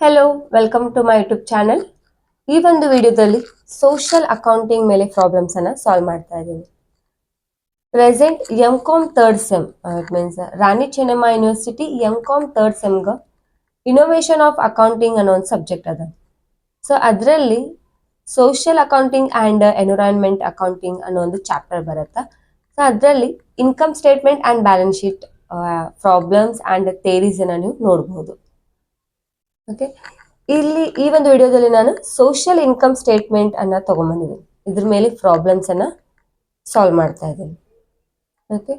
Hello welcome to my YouTube channel. ಈ ಒಂದು ವಿಡಿಯೋದಲ್ಲಿ ಸೋಷಿಯಲ್ ಅಕೌಂಟಿಂಗ್ ಮೇಲೆ ಪ್ರಾಬ್ಲಮ್ಸ್ ಅನ್ನ ಸಾಲ್ವ್ ಮಾಡ್ತಾ ಇದ್ದೀನಿ. Present MCom third sem, it means Rani Chennamma university MCom third ಸೆಮ್ಗೆ ಇನೋವೇಷನ್ ಆಫ್ ಅಕೌಂಟಿಂಗ್ ಅನ್ನೋ ಒಂದು ಸಬ್ಜೆಕ್ಟ್ ಅದ. ಸೊ ಅದರಲ್ಲಿ social accounting and environment accounting ಅನ್ನೋ ಒಂದು ಚಾಪ್ಟರ್ ಬರುತ್ತೆ. ಸೊ ಅದರಲ್ಲಿ income statement and balance sheet problems and theories ಅನ್ನ ನೀವು ನೋಡಬಹುದು. ಓಕೆ, ಇಲ್ಲಿ ಈ ಒಂದು ವಿಡಿಯೋದಲ್ಲಿ ನಾನು ಸೋಷಿಯಲ್ ಇನ್ಕಮ್ ಸ್ಟೇಟ್ಮೆಂಟ್ ಅನ್ನ ತಗೊಂಡ್ಬಂದಿದ್ದೀನಿ. ಇದ್ರ ಮೇಲೆ ಪ್ರಾಬ್ಲಮ್ಸ್ ಅನ್ನ ಸಾಲ್ವ್ ಮಾಡ್ತಾ ಇದ್ದೀನಿ. Okay,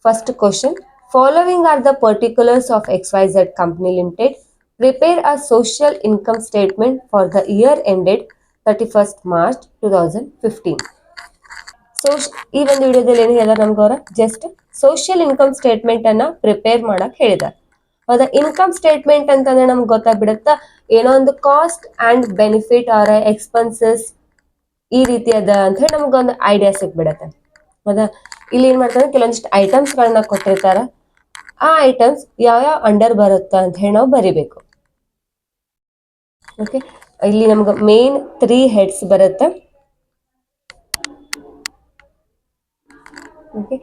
first question, following are the particulars of XYZ company limited. Prepare a social income statement for the year ended 31st March 2015. ಈ ಒಂದು ವಿಡಿಯೋದಲ್ಲಿ ಏನು ಹೇಳಿದಾರೆ ನಮ್ಗೆ ಅವರ ಜಸ್ಟ್ ಸೋಷಿಯಲ್ ಇನ್ಕಮ್ ಸ್ಟೇಟ್ಮೆಂಟ್ ಅನ್ನ ಪ್ರಿಪೇರ್ ಮಾಡಕ್ ಹೇಳಿದ್ದಾರೆ. ಹೌದಾ, ಇನ್ಕಮ್ ಸ್ಟೇಟ್ಮೆಂಟ್ ಅಂತಂದ್ರೆ ನಮ್ಗೆ ಗೊತ್ತಾಗ್ಬಿಡುತ್ತಾ, ಏನೋ ಒಂದು cost and benefit or expenses ಈ ರೀತಿ ಅದ ಅಂತ ಹೇಳಿ ನಮ್ಗೊಂದು ಐಡಿಯಾ ಸಿಕ್ಬಿಡತ್ತೆ. ಹೌದಾ, ಇಲ್ಲಿ ಏನ್ ಮಾಡ್ತಾರೆ, ಕೆಲವೊಂದಿಷ್ಟು ಐಟಮ್ಸ್ ಗಳನ್ನ ಕೊಟ್ಟಿರ್ತಾರ, ಆ ಐಟಮ್ಸ್ ಯಾವ ಅಂಡರ್ ಬರುತ್ತಾ ಅಂತ ಹೇಳಿ ನಾವು ಬರಿಬೇಕು. ಓಕೆ, ಇಲ್ಲಿ ನಮ್ಗೆ ಮೇನ್ 3 ಹೆಡ್ಸ್ ಬರುತ್ತೆ. ಓಕೆ,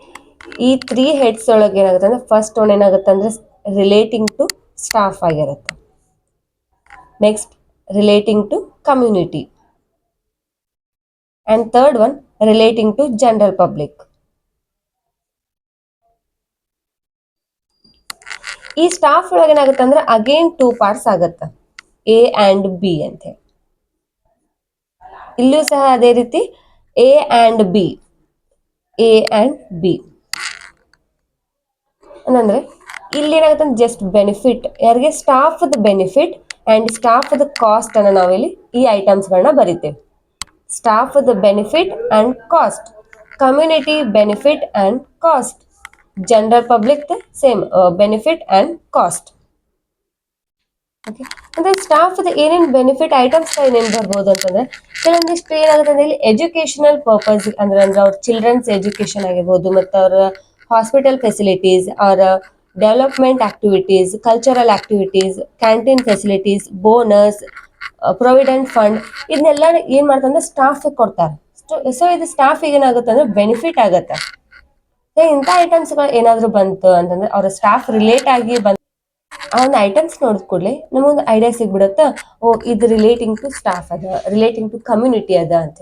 ಈ 3 ಹೆಡ್ಸ್ ಒಳಗೆ ಏನಾಗುತ್ತೆ ಅಂದ್ರೆ ಫಸ್ಟ್ ಒನ್ ಏನಾಗುತ್ತೆ ಅಂದ್ರೆ ರಿಲೇಟಿಂಗ್ ಟು ಸ್ಟಾಫ್ ಆಗಿರುತ್ತೆ. Next relating to community, and third one relating to general public. ಈ ಸ್ಟಾಫ್ ಒಳಗೆ ಏನಾಗುತ್ತೆ ಅಂದ್ರೆ ಅಗೇನ್ 2 ಪಾರ್ಟ್ಸ್ ಆಗುತ್ತೆ, ಎ ಅಂಡ್ ಬಿ ಅಂತ ಹೇಳಿ. ಇಲ್ಲೂ ಸಹ ಅದೇ ರೀತಿ ಎ ಅಂಡ್ ಬಿ ಅಂದ್ರೆ ಇಲ್ಲಿ ಏನಾಗುತ್ತೆ ಜಸ್ಟ್ ಬೆನಿಫಿಟ್, ಯಾರಿಗೆ staff benefit and staff cost ಅನ್ನ ನಾವಿಲ್ಲಿ ಈ ಐಟಮ್ಸ್ ಗಳನ್ನ ಬರಿತೇವೆ. Staff benefit and cost, community benefit and cost, general public same benefit and cost. Okay, ಅಂದ್ರೆ ಸ್ಟಾಫ್ ಏನೇನು ಬೆನಿಫಿಟ್ ಐಟಮ್ಸ್ ಏನೇನು ಬರ್ಬೋದು ಅಂತಂದ್ರೆ ಕೆಲವೊಂದಿಷ್ಟು ಏನಾಗುತ್ತೆ ಅಂದ್ರೆ ಇಲ್ಲಿ ಎಜುಕೇಶನಲ್ ಪರ್ಪಸ್ ಅಂದ್ರೆ ಅವ್ರ ಚಿಲ್ಡ್ರನ್ಸ್ ಎಜುಕೇಶನ್ ಆಗಿರ್ಬೋದು, ಮತ್ತು ಅವ್ರ ಹಾಸ್ಪಿಟಲ್ ಫೆಸಿಲಿಟೀಸ್, ಅವರ development activities, cultural activities, canteen facilities, bonus, provident fund, ಇದನ್ನೆಲ್ಲ ಏನ್ ಮಾಡ್ತಾರೆ ಸ್ಟಾಫ್ ಕೊಡ್ತಾರೆ. ಸೊ ಇದು ಸ್ಟಾಫ್ ಏನಾಗುತ್ತೆ ಅಂದ್ರೆ ಬೆನಿಫಿಟ್ ಆಗುತ್ತೆ. ಇಂಥ ಐಟಮ್ಸ್ಗಳು ಏನಾದ್ರು ಬಂತು ಅಂತಂದ್ರೆ ಅವ್ರ ಸ್ಟಾಫ್ ರಿಲೇಟ್ ಆಗಿ ಆ ಒಂದು ಐಟಮ್ಸ್ ನೋಡಿದ ಕೂಡಲೇ ನಮಗೊಂದು ಐಡಿಯಾ ಸಿಗ್ಬಿಡುತ್ತಾ, ಓ ಇದು ರಿಲೇಟಿಂಗ್ ಟು ಸ್ಟಾಫ್ ಅದ, ರಿಲೇಟಿಂಗ್ ಟು ಕಮ್ಯುನಿಟಿ ಅದ ಅಂತ.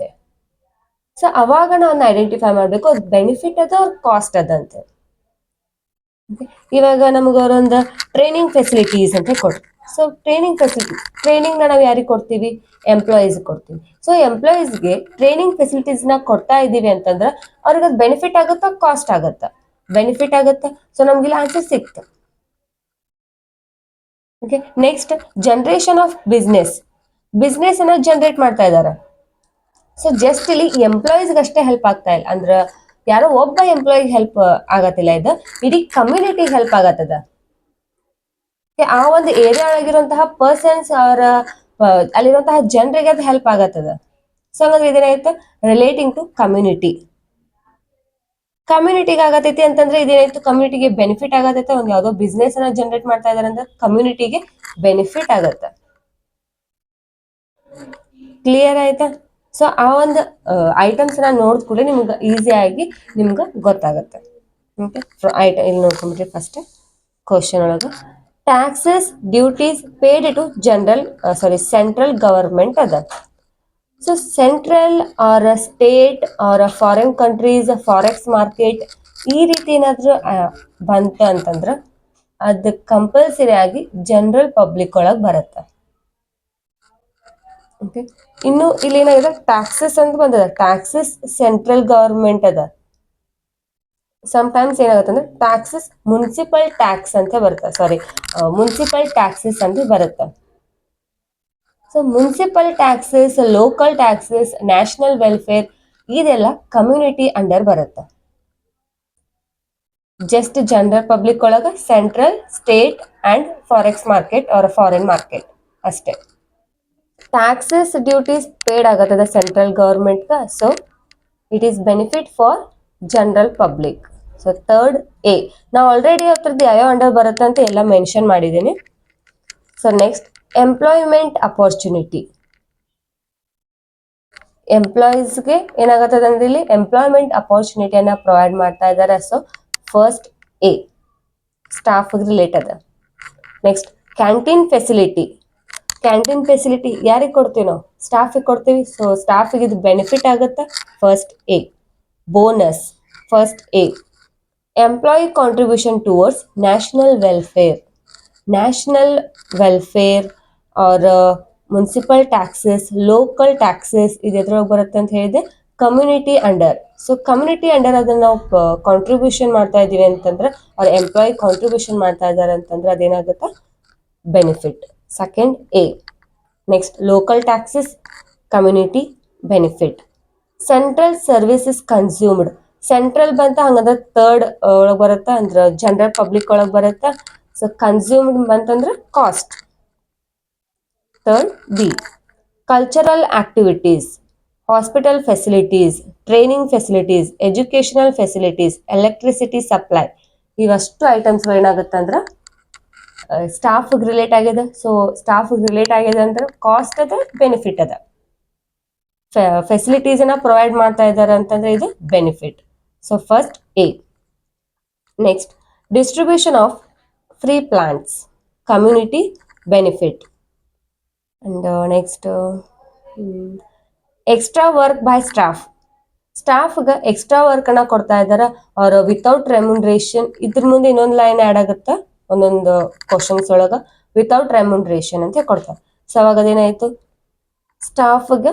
ಸೊ ಅವಾಗ ನಾವು ಐಡೆಂಟಿಫೈ ಮಾಡಬೇಕು ಅದು ಬೆನಿಫಿಟ್ ಅದ ಅವ್ರ ಕಾಸ್ಟ್ ಅದ ಅಂತ. ಇವಾಗ ನಮ್ಗೆ ಅವರೊಂದು ಟ್ರೈನಿಂಗ್ ಫೆಸಿಲಿಟೀಸ್ ಅಂತ ಕೊಡ್ತೀವಿ. ಸೊ ಟ್ರೈನಿಂಗ್ ನಾವು ಯಾರಿಗೆ ಕೊಡ್ತೀವಿ, ಎಂಪ್ಲಾಯೀಸ್ ಕೊಡ್ತೀವಿ. ಸೊ ಎಂಪ್ಲಾಯೀಸ್ಗೆ ಟ್ರೈನಿಂಗ್ ಫೆಸಿಲಿಟೀಸ್ ನ ಕೊಡ್ತಾ ಇದೀವಿ ಅಂತಂದ್ರೆ ಅವ್ರಿಗೆ ಅದು ಬೆನಿಫಿಟ್ ಆಗುತ್ತಾ, ಕಾಸ್ಟ್ ಆಗುತ್ತಾ? ಬೆನಿಫಿಟ್ ಆಗುತ್ತಾ. ಸೊ ನಮ್ಗೆ ಆನ್ಸರ್ ಸಿಕ್ತು. Okay, next generation of business ಅನ್ನ ಜನರೇಟ್ ಮಾಡ್ತಾ ಇದ್ದಾರೆ. ಸೊ ಜಸ್ಟ್ ಇಲ್ಲಿ ಎಂಪ್ಲಾಯೀಸ್ಗೆ ಅಷ್ಟೇ ಹೆಲ್ಪ್ ಆಗ್ತಾ ಇಲ್ಲ, ಅಂದ್ರೆ ಯಾರೋ ಒಬ್ಬ ಎಂಪ್ಲಾಯಿಗೆ ಹೆಲ್ಪ್ ಆಗತ್ತಿಲ್ಲ, ಇದು ಇಡೀ ಕಮ್ಯುನಿಟಿ ಹೆಲ್ಪ್ ಆಗತ್ತದ. ಆ ಒಂದು ಏರಿಯಾ ಆಗಿರುವಂತಹ ಪರ್ಸನ್ಸ್ ಅವರ ಅಲ್ಲಿರುವಂತಹ ಜನರಿಗೆ ಅದು ಹೆಲ್ಪ್ ಆಗತ್ತದ. ಸೊ ಹಂಗಂದ್ರೆ ಇದೇನಾಯ್ತು, ರಿಲೇಟಿಂಗ್ ಟು ಕಮ್ಯುನಿಟಿಗೆ ಆಗತೈತಿ ಅಂತಂದ್ರೆ ಇದೇನಾಯ್ತು, ಕಮ್ಯುನಿಟಿಗೆ ಬೆನಿಫಿಟ್ ಆಗತೈತೆ. ಒಂದು ಯಾವ್ದೋ ಬಿಸ್ನೆಸ್ ಅನ್ನ ಜನರೇಟ್ ಮಾಡ್ತಾ ಇದಾರೆ ಅಂದ್ರೆ ಕಮ್ಯುನಿಟಿಗೆ ಬೆನಿಫಿಟ್ ಆಗತ್ತೆ. ಕ್ಲಿಯರ್ ಆಯ್ತಾ? ಸೊ ಆ ಒಂದು ಐಟಮ್ಸ್ ನ ನೋಡಿದ ಕೂಡ ನಿಮ್ಗೆ ಈಸಿಯಾಗಿ ನಿಮ್ಗೆ ಗೊತ್ತಾಗುತ್ತೆ. ಓಕೆ, ಇಲ್ಲಿ ನೋಡ್ಕೊಂಡ್ಬಿಟ್ರಿ ಫಸ್ಟ್ ಕ್ವಶನ್ ಒಳಗೆ taxes duties paid to central government ಅದ. So central or state or foreign countries forex market ಈ ರೀತಿ ಏನಾದ್ರು ಬಂತ ಅಂತಂದ್ರೆ ಅದು ಕಂಪಲ್ಸರಿ ಆಗಿ ಜನರಲ್ ಪಬ್ಲಿಕ್ ಒಳಗೆ ಬರುತ್ತೆ. ಓಕೆ, ಇನ್ನು ಇಲ್ಲಿ ಏನಾಗಿದೆ, ಟ್ಯಾಕ್ಸಸ್ ಅಂತ ಬಂದದ, ಟ್ಯಾಕ್ಸಸ್ ಸೆಂಟ್ರಲ್ ಗವರ್ಮೆಂಟ್ ಅದ. ಟೈಮ್ಸ್ ಏನಾಗುತ್ತೆ ಅಂದ್ರೆ ಟ್ಯಾಕ್ಸಸ್ ಮುನ್ಸಿಪಲ್ ಟ್ಯಾಕ್ಸ್ ಅಂತ ಬರುತ್ತೆ, ಮುನ್ಸಿಪಲ್ ಟ್ಯಾಕ್ಸಸ್ ಅಂತ ಬರುತ್ತೆ. So municipal taxes, local taxes, national welfare ಇದೆಲ್ಲ ಕಮ್ಯುನಿಟಿ ಅಂಡರ್ ಬರುತ್ತೆ. ಜಸ್ಟ್ ಜನರಲ್ ಪಬ್ಲಿಕ್ ಒಳಗ central, state and forex market or foreign market ಅಷ್ಟೇ. ಟ್ಯಾಕ್ಸಸ್ ಡ್ಯೂಟೀಸ್ ಪೇಡ್ ಆಗತ್ತದ central government, so it is benefit for general public. So third ನಾವು already ಅದ್ರದ್ದು ಯಾವ under ಬರುತ್ತೆ ಅಂತ ಎಲ್ಲ ಮೆನ್ಷನ್ ಮಾಡಿದ್ದೀನಿ. So next employment opportunity. ಎಂಪ್ಲಾಯೀಸ್ಗೆ ಏನಾಗುತ್ತದೆ ಅಂದ್ರೆ ಇಲ್ಲಿ ಎಂಪ್ಲಾಯ್ಮೆಂಟ್ ಅಪರ್ಚುನಿಟಿಯನ್ನ ಪ್ರೊವೈಡ್ ಮಾಡ್ತಾ ಇದ್ದಾರೆ. So first A staff relate ಅದ. Next canteen facility. Canteen facility ಯಾರಿಗೆ ಕೊಡ್ತೀವಿ ನಾವು? ಸ್ಟಾಫಿಗೆ ಕೊಡ್ತೀವಿ. ಸೊ ಸ್ಟಾಫಿಗೆ ಇದು ಬೆನಿಫಿಟ್ ಆಗುತ್ತೆ. First A. Bonus first A. Employee contribution towards national welfare. National welfare or municipal taxes, local taxes ಇದು ಎದ್ರೊಳಗೆ ಬರುತ್ತೆ ಅಂತ ಹೇಳಿದೆ? Community under. So community under ಅದನ್ನ ನಾವು ಕಾಂಟ್ರಿಬ್ಯೂಷನ್ ಮಾಡ್ತಾ ಇದೀವಿ ಅಂತಂದ್ರೆ ಅವ್ರ ಎಂಪ್ಲಾಯಿ ಕಾಂಟ್ರಿಬ್ಯೂಷನ್ ಮಾಡ್ತಾ ಇದ್ದಾರೆ ಅಂತಂದ್ರೆ ಅದೇನಾಗುತ್ತೆ? Benefit. Second A. Next local taxes, community benefit. Central services consumed. Central ಬಂತ ಹಂಗಂದ್ರೆ ಥರ್ಡ್ ಒಳಗೆ ಬರುತ್ತಾ ಅಂದ್ರೆ ಜನರಲ್ ಪಬ್ಲಿಕ್ ಒಳಗೆ ಬರುತ್ತಾ? ಸೊ ಕನ್ಸ್ಯೂಮ್ಡ್ ಬಂತಂದ್ರೆ cost. Third B. Cultural activities, hospital facilities, training facilities, educational facilities, electricity supply. ಇವಷ್ಟು ಐಟಮ್ಸ್ಗಳು ಏನಾಗುತ್ತೆ ಅಂದ್ರೆ ಸ್ಟಾಫ್ ರಿಲೇಟ್ ಆಗಿದೆ. ಸೊ ಸ್ಟಾಫ್ ರಿಲೇಟ್ ಆಗಿದೆ ಅಂದ್ರೆ ಕಾಸ್ಟ್ ಅದ, ಬೆನಿಫಿಟ್ ಅದ. ಫೆಸಿಲಿಟೀಸ್ ಅನ್ನ ಪ್ರೊವೈಡ್ ಮಾಡ್ತಾ ಇದ್ದಾರೆ ಅಂತಂದ್ರೆ ಇದು benefit. So first A. Next distribution of free plants, community benefit. And next extra work by staff. ಸ್ಟಾಫ್ಗೆ ಎಕ್ಸ್ಟ್ರಾ ವರ್ಕ್ ಅನ್ನ ಕೊಡ್ತಾ ಇದ್ದಾರೆ ಅವ್ರ ವಿತೌಟ್ ರೆಮ್ಯುನರೇಷನ್. ಇದ್ರ ಮುಂದೆ ಇನ್ನೊಂದು ಲೈನ್ ಆ್ಯಡ್ ಆಗುತ್ತಾ ಒಂದೊಂದು ಕ್ವಶನ್ಸ್ ಒಳಗ ವಿತೌಟ್ ರೆಮ್ಯುನರೇಷನ್ ಅಂತ ಕೊಡ್ತಾರೆ. ಸೊ ಅವಾಗ ಅದೇನಾಯ್ತು? ಸ್ಟಾಫ್ಗೆ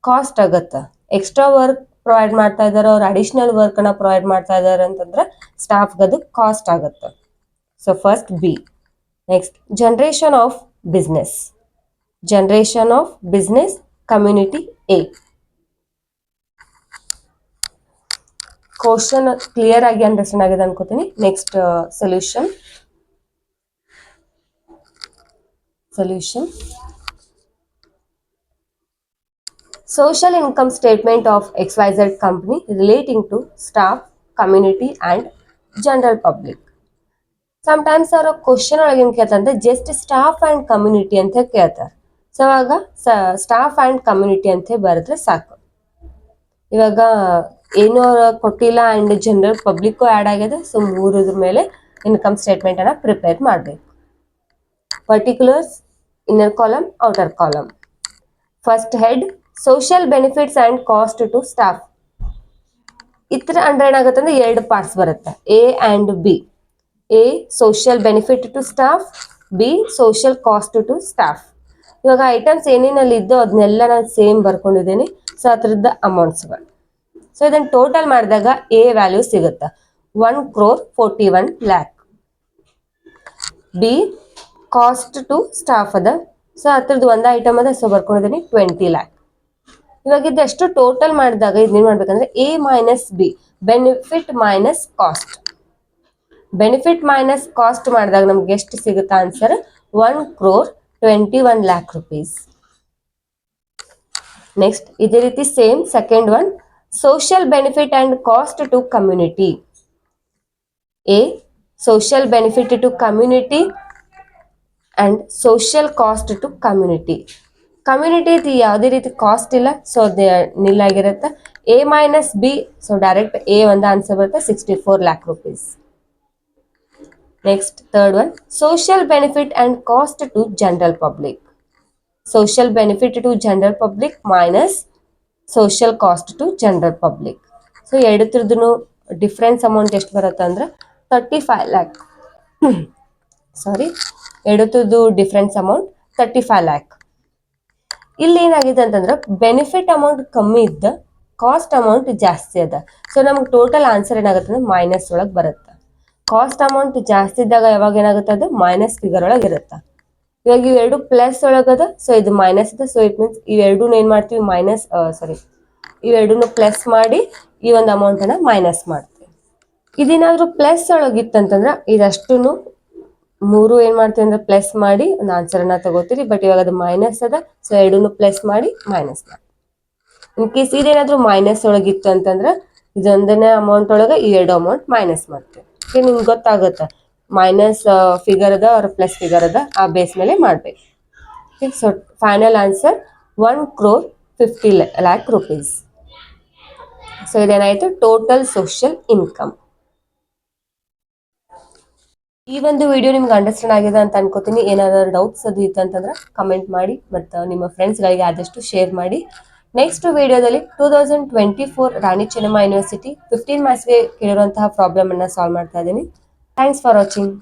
ಕಾಸ್ಟ್ ಆಗುತ್ತೆ. ಎಕ್ಸ್ಟ್ರಾ ವರ್ಕ್ ಪ್ರೊವೈಡ್ ಮಾಡ್ತಾ ಇದ್ದಾರೆ, ಅವ್ರು ಅಡಿಷನಲ್ ವರ್ಕ್ ಅನ್ನ ಪ್ರೊವೈಡ್ ಮಾಡ್ತಾ ಇದ್ದಾರೆ ಅಂತಂದ್ರೆ ಸ್ಟಾಫ್ಗೆ ಅದು ಕಾಸ್ಟ್ ಆಗುತ್ತೆ. So first B. Next generation of business. Generation of business, community A. Question clear ಆಗಿ ಅಂಡರ್ಸ್ಟ್ಯಾಂಡ್ ಆಗಿದೆ ಅನ್ಕೋತೀನಿ. Next solution. Social income statement of XYZ company relating to staff, community and general public. Sometimes our question ಒಳಗೆ ಏನು ಕೇಳ್ತಾರೆ just staff and community ಅಂತ ಕೇಳ್ತಾರೆ. So ಅವಾಗ staff and community ಅಂತ ಬರೆದ್ರೆ ಸಾಕು. ಇವಾಗ ಏನೂ ಕೊಟ್ಟಿಲ್ಲ ಆ್ಯಂಡ್ ಜನರಲ್ ಪಬ್ಲಿಕ್ಕು ಆ್ಯಡ್ ಆಗಿದೆ. ಸೊ ಮೂರದ್ರ ಮೇಲೆ ಇನ್ಕಮ್ ಸ್ಟೇಟ್ಮೆಂಟನ್ನು ಪ್ರಿಪೇರ್ ಮಾಡಬೇಕು. Particulars, inner column, outer column. First head social benefits and cost to staff. ಇತರ ಅಂಡರ್ ಏನಾಗುತ್ತೆ ಅಂದ್ರೆ ಎರಡು ಪಾರ್ಟ್ಸ್ ಬರುತ್ತೆ, A and B. A social benefit to staff, B social cost to staff. ಇವಾಗ ಐಟಮ್ಸ್ ಏನೇನಲ್ಲಿ ಇದ್ದೋ ಅದನ್ನೆಲ್ಲ ನಾನು ಸೇಮ್ ಬರ್ಕೊಂಡಿದ್ದೀನಿ. ಸೊ ಅದರದ್ದು ಅಮೌಂಟ್ಸ್ಗಳು. ಸೊ ಇದನ್ನು ಟೋಟಲ್ ಮಾಡಿದಾಗ ಎ ವ್ಯಾಲ್ಯೂ ಸಿಗುತ್ತೆ 1,41,00,000. ಬಿ ಕಾಸ್ಟ್ ಟು ಸ್ಟಾಫ್ ಅದ. ಸೊ ಅದ್ರದ್ದು ಒಂದು ಐಟಮ್ ಅದ. ಸೊ ಬರ್ಕೊಂಡಿದ್ದೀನಿ 20 lakh. ಇವಾಗ ಇದಷ್ಟು ಟೋಟಲ್ ಮಾಡಿದಾಗ ಇದನ್ನೇನು ಮಾಡ್ಬೇಕಂದ್ರೆ A minus B, benefit minus cost. Benefit minus cost ಮಾಡಿದಾಗ ನಮ್ಗೆ ಎಷ್ಟು ಸಿಗುತ್ತೆ ಆನ್ಸರ್? 1,21,00,000 rupees. ನೆಕ್ಸ್ಟ್ ಇದೇ ರೀತಿ same second one social benefit and cost to community. A social benefit to community and social cost to community. Community ಯಾವುದೇ ರೀತಿ cost ಇಲ್ಲ, so ಅದು ನಿಲ್ ಆಗಿರುತ್ತೆ. A minus B, so direct A ಒಂದು answer ಬರುತ್ತೆ 64 lakh rupees. Next third one social benefit and cost to general public. Social benefit to general public minus social cost to general public. So ಎರಡತ್ರದ್ದು difference amount ಎಷ್ಟು ಬರುತ್ತೆ ಅಂದ್ರೆ 35 lakh. ಸಾರಿ, ಎರಡತ್ರದ್ದು difference amount 35 lakh. ಇಲ್ಲಿ ಏನಾಗಿದೆ ಅಂತಂದ್ರೆ benefit amount ಕಮ್ಮಿ ಇದ್ದ, cost amount ಜಾಸ್ತಿ ಅದ. ಸೊ ನಮ್ಗೆ ಟೋಟಲ್ ಆನ್ಸರ್ ಏನಾಗುತ್ತೆ ಅಂದ್ರೆ ಮೈನಸ್ ಒಳಗೆ ಬರುತ್ತೆ. ಕಾಸ್ಟ್ ಅಮೌಂಟ್ ಜಾಸ್ತಿ ಇದ್ದಾಗ ಯಾವಾಗ ಏನಾಗುತ್ತೆ ಅದು ಮೈನಸ್ ಫಿಗರ್ ಒಳಗೆ ಇರುತ್ತೆ. ಇವಾಗ ಇವೆರಡು ಪ್ಲಸ್ ಒಳಗದ, ಸೊ ಇದು ಮೈನಸ್ ಇದೆ. ಸೊ ಇಟ್ ಮೀನ್ಸ್ ಇವೆರಡೂ ಏನು ಮಾಡ್ತೀವಿ ಮೈನಸ್, ಇವೆರಡೂ ಪ್ಲಸ್ ಮಾಡಿ ಈ ಒಂದು ಅಮೌಂಟನ್ನು ಮೈನಸ್ ಮಾಡ್ತೀವಿ. ಇದೇನಾದರೂ ಪ್ಲಸ್ ಒಳಗಿತ್ತಂತಂದ್ರೆ ಇದಷ್ಟು ಮೂರು ಏನು ಮಾಡ್ತೀವಿ ಅಂದ್ರೆ ಪ್ಲಸ್ ಮಾಡಿ ಒಂದು ಆನ್ಸರನ್ನು ತಗೋತೀರಿ. ಬಟ್ ಇವಾಗ ಅದು ಮೈನಸ್ ಅದ, ಸೊ ಎರಡೂ ಪ್ಲಸ್ ಮಾಡಿ ಮೈನಸ್ ಮಾಡಿ. ಇನ್ ಕೇಸ್ ಇದೇನಾದರೂ ಮೈನಸ್ ಒಳಗಿತ್ತು ಅಂತಂದ್ರೆ ಇದೊಂದನೇ ಅಮೌಂಟ್ ಒಳಗೆ ಈ ಎರಡು ಅಮೌಂಟ್ ಮೈನಸ್ ಮಾಡ್ತೀವಿ. ನಿಮ್ಗೆ ಗೊತ್ತಾಗುತ್ತೆ ಮೈನಸ್ ಫಿಗರ್ ಅದ ಅವ್ರ ಪ್ಲಸ್ ಫಿಗರ್ ಅದ, ಆ ಬೇಸ್ ಮೇಲೆ ಮಾಡಬೇಕು. So final answer 1,50,00,000 rupees. So ಇದೇನಾಯ್ತು ಟೋಟಲ್ ಸೋಷಿಯಲ್ ಇನ್ಕಮ್. ಈ ಒಂದು ವಿಡಿಯೋ ನಿಮ್ಗೆ ಅಂಡರ್ಸ್ಟ್ಯಾಂಡ್ ಆಗಿದೆ ಅಂತ ಅನ್ಕೋತೀನಿ. ಏನಾದ್ರು ಡೌಟ್ಸ್ ಅದು ಇತ್ತು ಅಂತಂದ್ರೆ ಕಮೆಂಟ್ ಮಾಡಿ ಮತ್ತು ನಿಮ್ಮ ಫ್ರೆಂಡ್ಸ್ಗಳಿಗೆ ಆದಷ್ಟು ಶೇರ್ ಮಾಡಿ. ನೆಕ್ಸ್ಟ್ ವಿಡಿಯೋದಲ್ಲಿ 2024 ರಾಣಿ ಚೆನ್ನಮ್ಮ ಯೂನಿವರ್ಸಿಟಿ 15 ಮಾರ್ಕ್ಸ್ಗೆ ಕೇಳಿರುವಂತಹ ಪ್ರಾಬ್ಲಮ್ ಅನ್ನ ಸಾಲ್ವ್ ಮಾಡ್ತಾ ಇದ್ದೀನಿ. Thanks for watching.